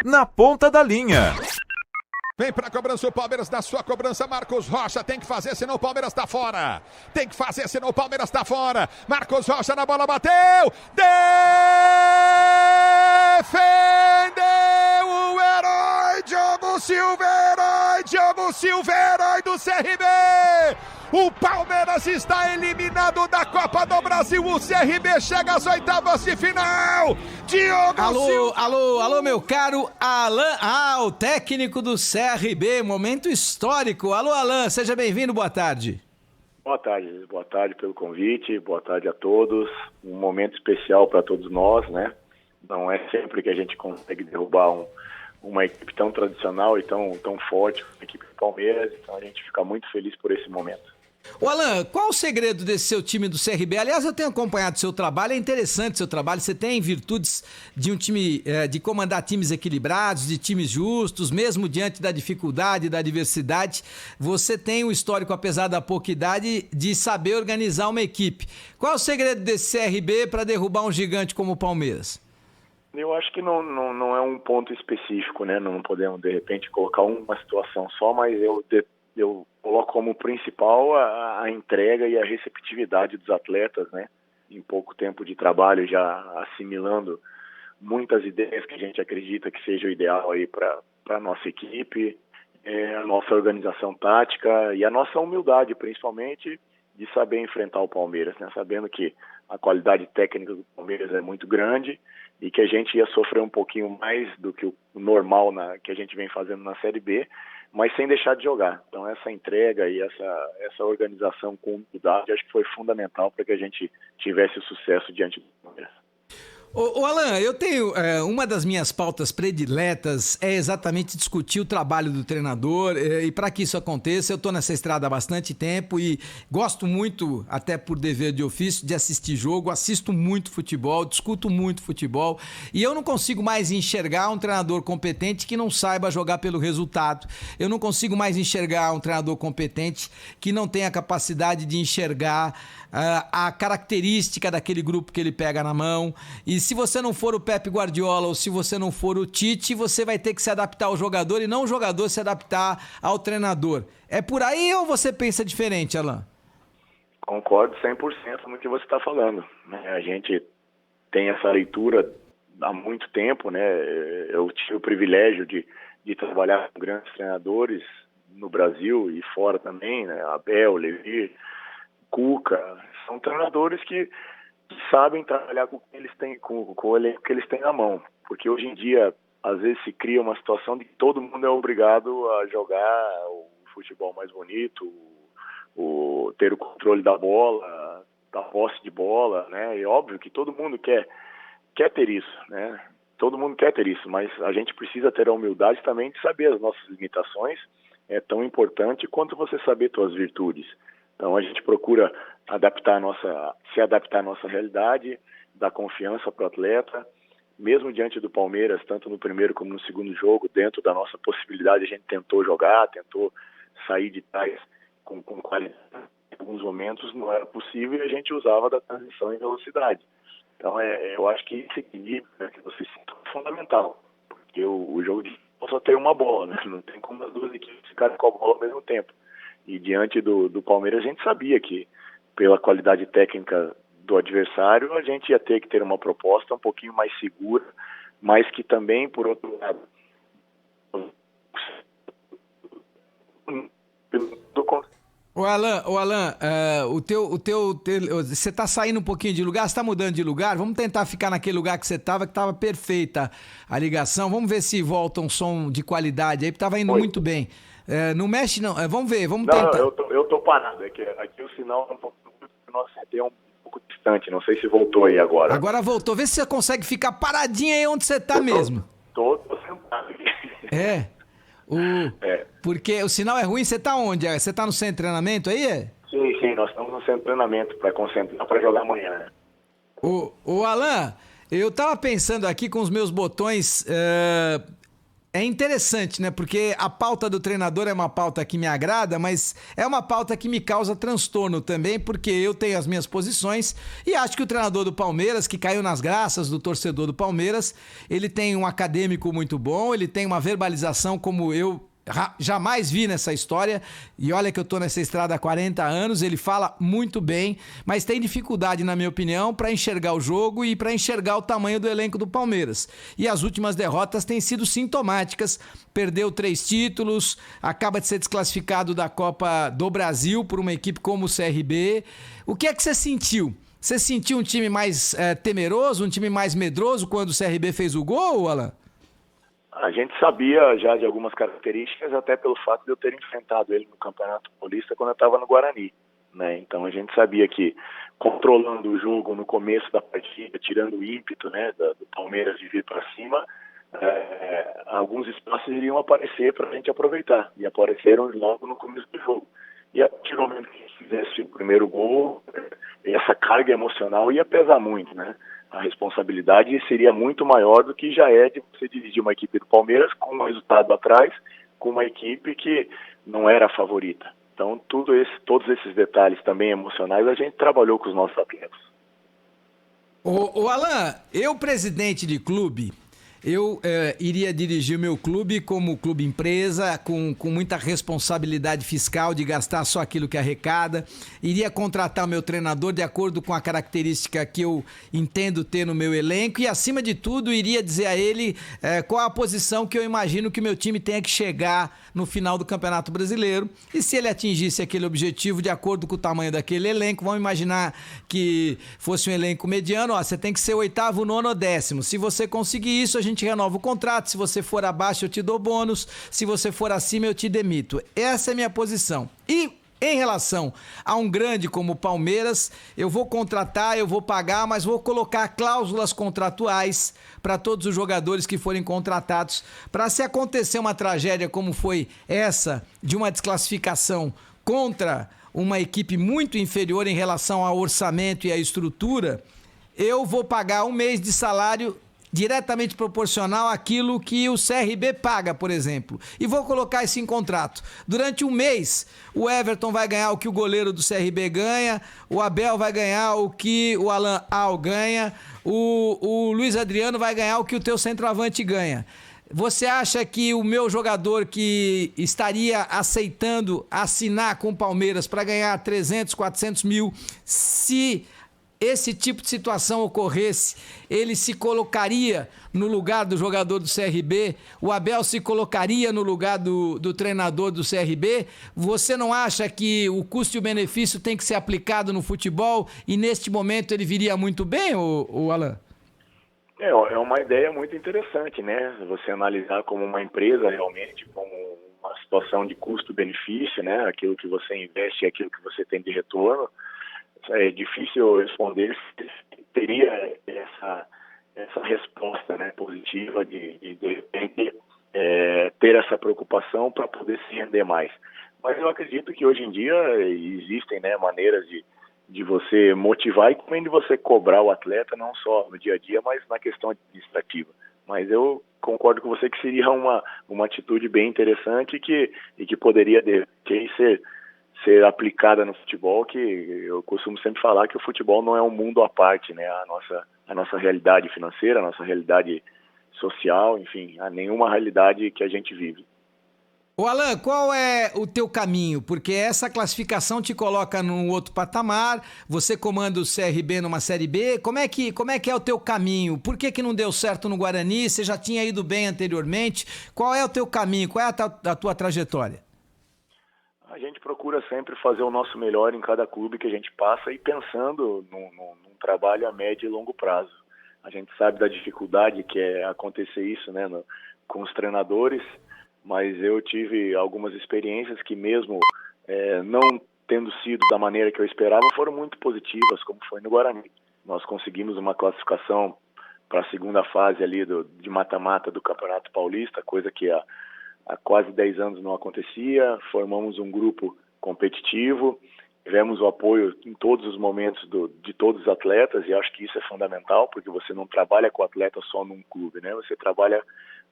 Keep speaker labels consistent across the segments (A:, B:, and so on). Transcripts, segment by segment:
A: Na ponta da linha.
B: Vem pra cobrança o Palmeiras, na sua cobrança Marcos Rocha, tem que fazer senão o Palmeiras tá fora, tem que fazer senão o Palmeiras tá fora, Marcos Rocha na bola, bateu, defendeu o herói Diogo Silva, herói do CRB, o Palmeiras está eliminado da Copa do Brasil, o CRB chega às oitavas de final, Diogo Silva.
C: Alô, meu caro Alan, o técnico do CRB, momento histórico. Alô, Alan, seja bem-vindo, boa tarde.
D: Boa tarde pelo convite, boa tarde a todos. Um momento especial para todos nós, né? Não é sempre que a gente consegue derrubar uma equipe tão tradicional e tão forte como a equipe do Palmeiras, então a gente fica muito feliz por esse momento.
C: Ô Alan, qual o segredo desse seu time do CRB? Aliás, eu tenho acompanhado seu trabalho, é interessante seu trabalho, você tem virtudes de um time, de comandar times equilibrados, de times justos, mesmo diante da dificuldade, da adversidade, você tem um histórico, apesar da pouca idade, de saber organizar uma equipe. Qual é o segredo desse CRB para derrubar um gigante como o Palmeiras?
D: Eu acho que não é um ponto específico, né? Não podemos, de repente, colocar uma situação só, mas eu coloco como principal a entrega e a receptividade dos atletas, né? Em pouco tempo de trabalho, já assimilando muitas ideias que a gente acredita que seja o ideal aí para a nossa equipe, a nossa organização tática e a nossa humildade, principalmente, de saber enfrentar o Palmeiras, né? Sabendo que a qualidade técnica do Palmeiras é muito grande e que a gente ia sofrer um pouquinho mais do que o normal que a gente vem fazendo na Série B, mas sem deixar de jogar. Então essa entrega e essa organização com humildade acho que foi fundamental para que a gente tivesse o sucesso diante do Palmeiras.
C: Ô Alan, eu tenho, uma das minhas pautas prediletas é exatamente discutir o trabalho do treinador e para que isso aconteça, eu estou nessa estrada há bastante tempo e gosto muito, até por dever de ofício, de assistir jogo, assisto muito futebol, discuto muito futebol e eu não consigo mais enxergar um treinador competente que não saiba jogar pelo resultado. Eu não consigo mais enxergar um treinador competente que não tenha a capacidade de enxergar a característica daquele grupo que ele pega na mão. E se você não for o Pep Guardiola ou se você não for o Tite, você vai ter que se adaptar ao jogador e não o jogador se adaptar ao treinador. É por aí ou você pensa diferente, Alan?
D: Concordo 100% no que você está falando, né? A gente tem essa leitura há muito tempo, né? Eu tive o privilégio de trabalhar com grandes treinadores no Brasil e fora também, né? Abel, Levi, Cuca, são treinadores que sabem trabalhar com o que eles têm, com o elenco que eles têm na mão, porque hoje em dia às vezes se cria uma situação de que todo mundo é obrigado a jogar o futebol mais bonito, ter o controle da bola, da posse de bola, né? E óbvio que todo mundo quer ter isso, né? Todo mundo quer ter isso, mas a gente precisa ter a humildade também de saber as nossas limitações. É tão importante quanto você saber suas virtudes. Então a gente procura se adaptar à nossa realidade, dar confiança para o atleta, mesmo diante do Palmeiras, tanto no primeiro como no segundo jogo, dentro da nossa possibilidade, a gente tentou jogar, tentou sair de trás com qualidade. Em alguns momentos não era possível e a gente usava da transição em velocidade. Então eu acho que esse equilíbrio, né, que você citou, é fundamental, porque o jogo de futebol só tem uma bola, né? Não tem como as duas equipes ficarem com a bola ao mesmo tempo. E diante do Palmeiras a gente sabia que, pela qualidade técnica do adversário, a gente ia ter que ter uma proposta um pouquinho mais segura, mas que também, por outro lado,
C: Ô Alan, você tá saindo um pouquinho de lugar, você tá mudando de lugar? Vamos tentar ficar naquele lugar que você tava, que tava perfeita a ligação. Vamos ver se volta um som de qualidade aí, porque tava indo muito bem. Não mexe não, vamos ver, vamos tentar.
D: Eu tô parado, aqui o sinal é um pouco, nossa, é um pouco distante, não sei se voltou aí agora.
C: Agora voltou, vê se você consegue ficar paradinho aí onde você tá mesmo.
D: Tô sentado aqui.
C: Porque o sinal é ruim, você tá onde? Você tá no centro de treinamento aí?
D: Sim, nós estamos no centro de treinamento para concentrar para jogar amanhã, né?
C: Alan, eu tava pensando aqui com os meus botões, é interessante, né? Porque a pauta do treinador é uma pauta que me agrada, mas é uma pauta que me causa transtorno também, porque eu tenho as minhas posições e acho que o treinador do Palmeiras, que caiu nas graças do torcedor do Palmeiras, ele tem um acadêmico muito bom, ele tem uma verbalização como eu jamais vi nessa história, e olha que eu tô nessa estrada há 40 anos, ele fala muito bem, mas tem dificuldade, na minha opinião, para enxergar o jogo e para enxergar o tamanho do elenco do Palmeiras. E as últimas derrotas têm sido sintomáticas, perdeu 3 títulos, acaba de ser desclassificado da Copa do Brasil por uma equipe como o CRB. O que é que você sentiu? Você sentiu um time mais temeroso, um time mais medroso quando o CRB fez o gol, Alan?
D: A gente sabia já de algumas características, até pelo fato de eu ter enfrentado ele no Campeonato Paulista quando eu estava no Guarani, né? Então a gente sabia que controlando o jogo no começo da partida, tirando o ímpeto, né, do Palmeiras de vir para cima, alguns espaços iriam aparecer para a gente aproveitar, e apareceram logo no começo do jogo. E a partir do momento que a gente fizesse o primeiro gol, essa carga emocional ia pesar muito, né? A responsabilidade seria muito maior do que já é de você dirigir uma equipe do Palmeiras com um resultado atrás, com uma equipe que não era a favorita. Então, todos esses detalhes também emocionais, a gente trabalhou com os nossos atletas.
C: Ô Alan, eu presidente de clube, eu iria dirigir o meu clube como clube empresa, com muita responsabilidade fiscal de gastar só aquilo que arrecada. Iria contratar o meu treinador de acordo com a característica que eu entendo ter no meu elenco e, acima de tudo, iria dizer a ele qual a posição que eu imagino que o meu time tenha que chegar no final do Campeonato Brasileiro. E se ele atingisse aquele objetivo de acordo com o tamanho daquele elenco, vamos imaginar que fosse um elenco mediano, você tem que ser 8º, 9º ou 10º. Se você conseguir isso, a gente renova o contrato. Se você for abaixo, eu te dou bônus. Se você for acima, eu te demito. Essa é a minha posição. E em relação a um grande como o Palmeiras, eu vou contratar, eu vou pagar, mas vou colocar cláusulas contratuais para todos os jogadores que forem contratados, para se acontecer uma tragédia como foi essa, de uma desclassificação contra uma equipe muito inferior em relação ao orçamento e à estrutura, eu vou pagar um mês de salário diretamente proporcional àquilo que o CRB paga, por exemplo. E vou colocar isso em contrato. Durante um mês, o Everton vai ganhar o que o goleiro do CRB ganha, o Abel vai ganhar o que o Alan Al ganha, o Luiz Adriano vai ganhar o que o teu centroavante ganha. Você acha que o meu jogador que estaria aceitando assinar com o Palmeiras para ganhar 300, 400 mil, se esse tipo de situação ocorresse, ele se colocaria no lugar do jogador do CRB? O Abel se colocaria no lugar do treinador do CRB? Você não acha que o custo e o benefício tem que ser aplicado no futebol e neste momento ele viria muito bem, o Alan?
D: É uma ideia muito interessante, né? Você analisar como uma empresa realmente, como uma situação de custo-benefício, né? Aquilo que você investe e aquilo que você tem de retorno. É difícil responder se teria essa resposta, né, positiva de repente ter essa preocupação para poder se render mais. Mas eu acredito que hoje em dia existem, né, maneiras de você motivar e também de você cobrar o atleta, não só no dia a dia, mas na questão administrativa. Mas eu concordo com você que seria uma atitude bem interessante e que poderia ser aplicada no futebol, que eu costumo sempre falar que o futebol não é um mundo à parte, né? A nossa realidade financeira, a nossa realidade social, enfim, há nenhuma realidade que a gente vive.
C: Ô Alan, qual é o teu caminho? Porque essa classificação te coloca num outro patamar, você comanda o CRB numa Série B, como é que é o teu caminho? Por que não deu certo no Guarani? Você já tinha ido bem anteriormente? Qual é o teu caminho? Qual é a tua trajetória?
D: A gente procura sempre fazer o nosso melhor em cada clube que a gente passa e pensando num trabalho a médio e longo prazo. A gente sabe da dificuldade que é acontecer isso, né, com os treinadores, mas eu tive algumas experiências que mesmo não tendo sido da maneira que eu esperava, foram muito positivas, como foi no Guarani. Nós conseguimos uma classificação para a segunda fase ali de mata-mata do Campeonato Paulista, coisa que há quase 10 anos não acontecia. Formamos um grupo competitivo, tivemos o apoio em todos os momentos de todos os atletas, e acho que isso é fundamental, porque você não trabalha com o atleta só num clube, né? Você trabalha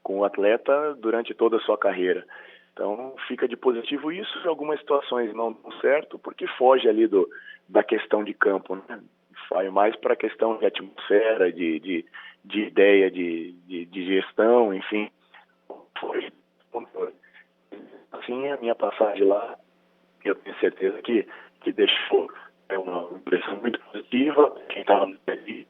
D: com o atleta durante toda a sua carreira. Então, fica de positivo isso. Em algumas situações não dão certo, porque foge ali da questão de campo, né? Vai mais para a questão de atmosfera, de ideia, de gestão, enfim. Foi. Assim, a minha passagem lá, eu tenho certeza que deixou uma impressão muito positiva. Quem estava no presidente.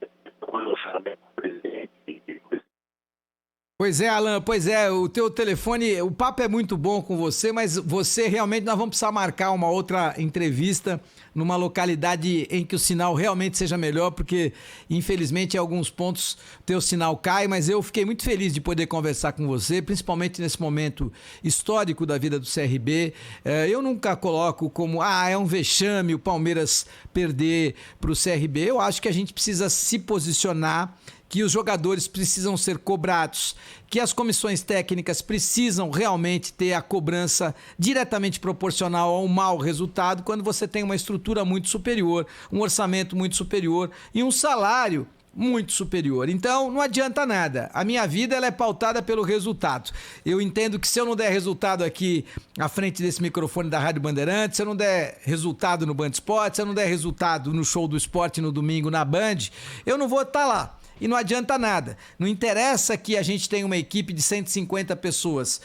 C: Pois é, Alan, pois é, o teu telefone, o papo é muito bom com você, mas você realmente, nós vamos precisar marcar uma outra entrevista numa localidade em que o sinal realmente seja melhor, porque infelizmente em alguns pontos o teu sinal cai, mas eu fiquei muito feliz de poder conversar com você, principalmente nesse momento histórico da vida do CRB. Eu nunca coloco como, é um vexame o Palmeiras perder para o CRB. Eu acho que a gente precisa se posicionar, que os jogadores precisam ser cobrados, que as comissões técnicas precisam realmente ter a cobrança diretamente proporcional ao mau resultado quando você tem uma estrutura muito superior, um orçamento muito superior e um salário muito superior. Então, não adianta nada. A minha vida ela é pautada pelo resultado. Eu entendo que se eu não der resultado aqui à frente desse microfone da Rádio Bandeirantes, se eu não der resultado no Band Esporte, se eu não der resultado no Show do Esporte no domingo na Band, eu não vou estar lá. E não adianta nada. Não interessa que a gente tenha uma equipe de 150 pessoas.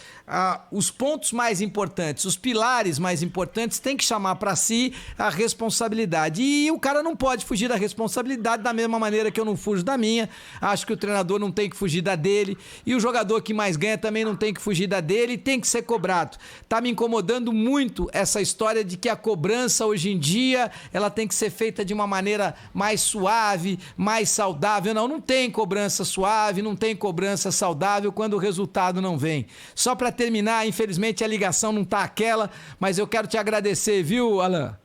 C: Os pontos mais importantes, os pilares mais importantes têm que chamar para si a responsabilidade. E o cara não pode fugir da responsabilidade da mesma maneira que eu não fujo da minha. Acho que o treinador não tem que fugir da dele. E o jogador que mais ganha também não tem que fugir da dele. Tem que ser cobrado. Tá me incomodando muito essa história de que a cobrança hoje em dia ela tem que ser feita de uma maneira mais suave, mais saudável. Não tem cobrança suave, não tem cobrança saudável quando o resultado não vem. Só para terminar, infelizmente a ligação não tá aquela, mas eu quero te agradecer, viu, Alan?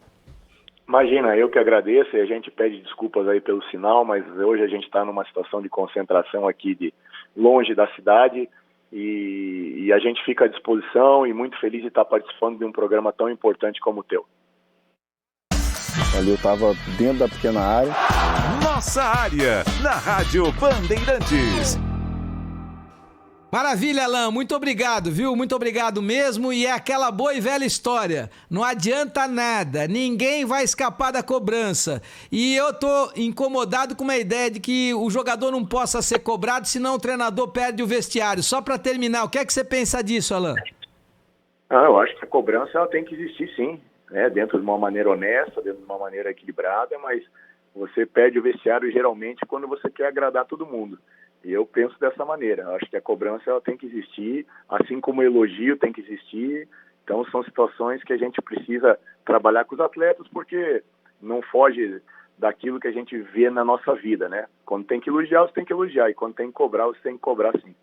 D: Imagina, eu que agradeço, e a gente pede desculpas aí pelo sinal, mas hoje a gente está numa situação de concentração aqui longe da cidade e a gente fica à disposição e muito feliz de estar participando de um programa tão importante como o teu.
A: Ali eu estava dentro da pequena área.
B: Nossa área, na Rádio Bandeirantes.
C: Maravilha, Alan, muito obrigado, viu? Muito obrigado mesmo, e é aquela boa e velha história. Não adianta nada, ninguém vai escapar da cobrança. E eu tô incomodado com uma ideia de que o jogador não possa ser cobrado, senão o treinador perde o vestiário. Só para terminar, o que é que você pensa disso, Alan?
D: Eu acho que a cobrança ela tem que existir sim, né? Dentro de uma maneira honesta, dentro de uma maneira equilibrada, mas você perde o vestiário geralmente quando você quer agradar todo mundo. E eu penso dessa maneira. Eu acho que a cobrança ela tem que existir, assim como o elogio tem que existir. Então são situações que a gente precisa trabalhar com os atletas, porque não foge daquilo que a gente vê na nossa vida, né? Quando tem que elogiar, você tem que elogiar. E quando tem que cobrar, você tem que cobrar sim.